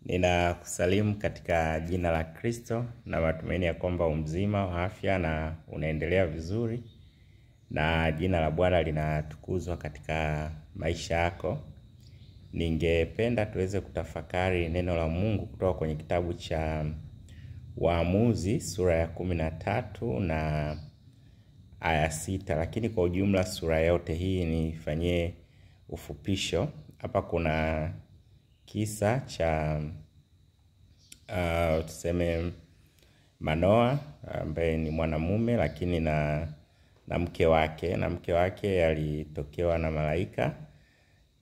Ninakusalimu katika jina la Kristo na matumaini ya kwamba umzima wa afya na unaendelea vizuri na jina la Bwana linatukuzwa katika maisha yako. Ningependa tuweze kutafakari neno la Mungu kutoka kwenye kitabu cha Waamuzi sura ya 13 na aya 6, lakini kwa ujumla sura yote hii nifanyie ufupisho. Hapa kuna kisa cha tuseme Manoa ambaye ni mwanamume lakini na mke wake alitokewa na malaika,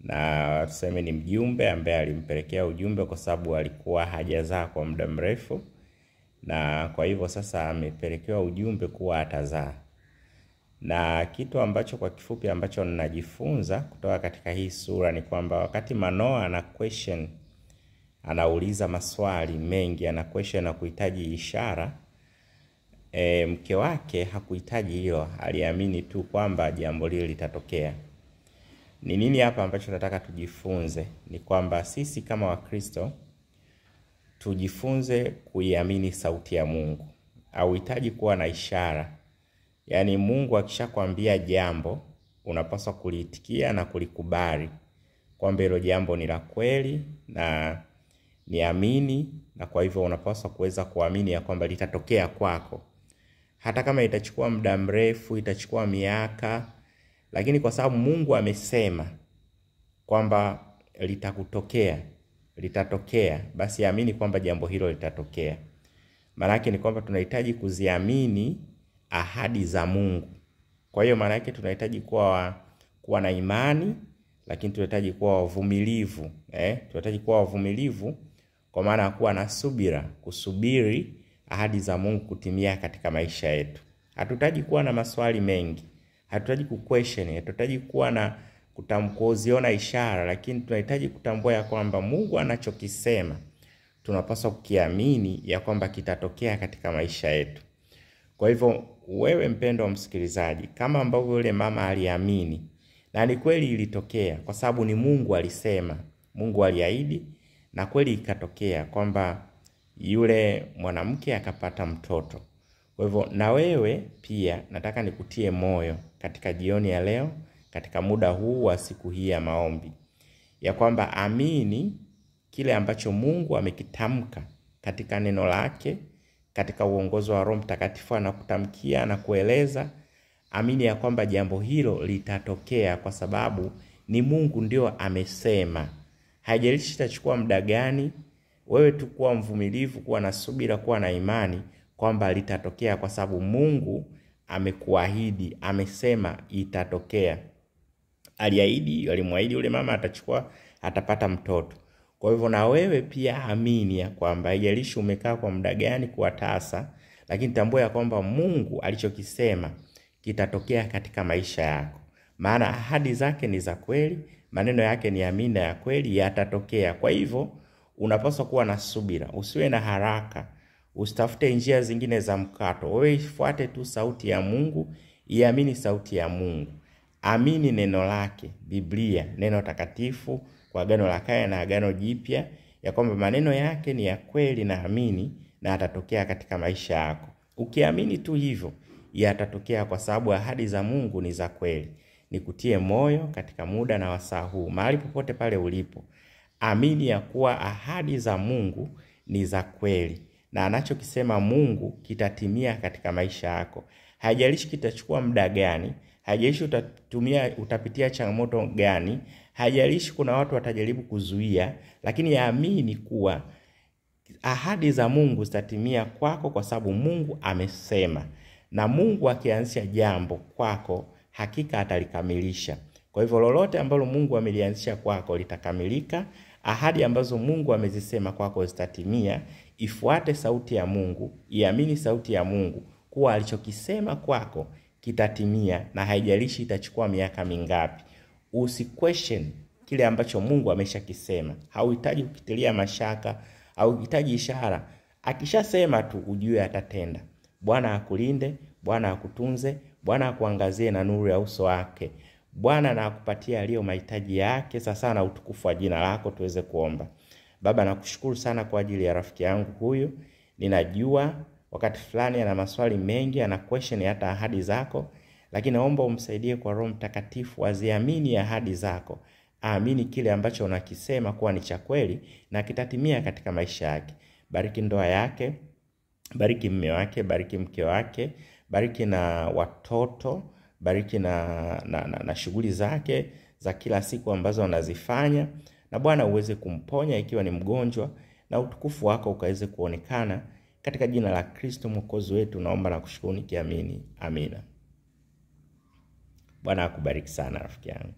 na tuseme ni mjumbe ambaye alimpelekea ujumbe kwa sababu alikuwa hajazaa kwa muda mrefu, na kwa hivyo sasa amepelekewa ujumbe kuwa atazaa. Na kitu ambacho kwa kifupi ambacho ninajifunza kutoka katika hii sura ni kwamba wakati Manoa anauliza maswali mengi, ana question na kuhitaji ishara, mke wake hakuhitaji hilo, aliamini tu kwamba jambo lile litatokea. Ni nini hapa ambacho nataka tujifunze? Ni kwamba sisi kama Wakristo tujifunze kuiamini sauti ya Mungu. Hauhitaji kuwa na ishara. Yaani Mungu akishakwambia jambo, unapaswa kuliitikia na kulikubali kwamba hilo jambo ni la kweli na niamini, na kwa hivyo unapaswa kuweza kuamini ya kwamba litatokea kwako. Hata kama itachukua muda mrefu, itachukua miaka, lakini kwa sababu Mungu amesema kwamba litatokea, basi amini kwamba jambo hilo litatokea. Maana yake ni kwamba tunahitaji kuziamini ahadi za Mungu. Kwa hiyo maana yake tunahitaji kuwa na imani, lakini tunahitaji kuwa wavumilivu, tunahitaji kuwa wavumilivu kwa maana ya kuwa na subira, kusubiri ahadi za Mungu kutimia katika maisha yetu. Hatutaji kuwa na maswali mengi, hatutaji kuquestion, hatutaji kuwa na kuziona ishara, lakini tunahitaji kutambua ya kwamba Mungu anachokisema tunapaswa kukiamini ya kwamba kitatokea katika maisha yetu. Kwa hivyo wewe mpendwa msikilizaji, kama ambavyo yule mama aliamini na ni kweli ilitokea, kwa sababu ni Mungu alisema, Mungu aliahidi na kweli ikatokea kwamba yule mwanamke akapata mtoto. Kwa hivyo na wewe pia nataka nikutie moyo katika jioni ya leo, katika muda huu wa siku hii ya maombi, ya kwamba amini kile ambacho Mungu amekitamka katika neno lake, katika uongozo wa Roho Mtakatifu anakutamkia na kueleza. Amini ya kwamba jambo hilo litatokea kwa sababu ni Mungu ndio amesema. Haijalishi itachukua muda gani, wewe tu kuwa mvumilivu, kuwa na subira, kuwa na imani kwamba litatokea kwa sababu Mungu amekuahidi, amesema itatokea. Alimwahidi yule mama atapata mtoto. Kwa hivyo na wewe pia amini ya kwamba haijalishi umekaa kwa muda gani kuwa tasa, lakini tambua ya kwamba Mungu alichokisema kitatokea katika maisha yako. Maana ahadi zake ni za kweli, maneno yake ni amina ya kweli, yatatokea. Kwa hivyo unapaswa kuwa na subira, usiwe na haraka, usitafute njia zingine za mkato. Wewe ifuate tu sauti ya Mungu, iamini sauti ya Mungu. Amini neno lake, Biblia, neno takatifu kwa Agano la Kale na Agano Jipya, ya kwamba maneno yake ni ya kweli, na amini na atatokea katika maisha yako. Ukiamini tu hivyo, yatatokea kwa sababu ahadi za Mungu ni za kweli. Nikutie moyo katika muda na wasaa huu, mahali popote pale ulipo. Amini ya kuwa ahadi za Mungu ni za kweli, na anachokisema Mungu kitatimia katika maisha yako. Haijalishi kitachukua muda gani, haijalishi utapitia changamoto gani, haijalishi kuna watu watajaribu kuzuia, lakini yaamini kuwa ahadi za Mungu zitatimia kwako kwa sababu Mungu amesema. Na Mungu akianzisha jambo kwako, hakika atalikamilisha. Kwa hivyo lolote ambalo Mungu amelianzisha kwako litakamilika. Ahadi ambazo Mungu amezisema kwako zitatimia. Ifuate sauti ya Mungu, iamini sauti ya Mungu kuwa alichokisema kwako kitatimia, na haijalishi itachukua miaka mingapi. Usiquestion kile ambacho Mungu ameshakisema. Hauhitaji kukitilia mashaka, hauhitaji ishara. Akishasema tu ujue atatenda. Bwana akulinde, Bwana akutunze, Bwana akuangazie na nuru ya uso wake. Bwana na akupatie aliyo mahitaji yake sasa na utukufu wa jina lako. Tuweze kuomba. Baba, nakushukuru sana kwa ajili ya rafiki yangu huyu. Ninajua wakati fulani ana maswali mengi, ana question hata ahadi zako, lakini naomba umsaidie kwa Roho Mtakatifu aziamini ahadi zako. Aamini kile ambacho unakisema kuwa ni cha kweli na kitatimia katika maisha yake. Bariki ndoa yake, bariki mume wake, bariki mke wake, bariki na watoto, bariki na shughuli zake za kila siku ambazo anazifanya. Na Bwana uweze kumponya ikiwa ni mgonjwa, na utukufu wako ukaweze kuonekana katika jina la Kristo Mwokozi wetu. Naomba na kushukuru nikiamini. Amina. Bwana akubariki sana rafiki yangu.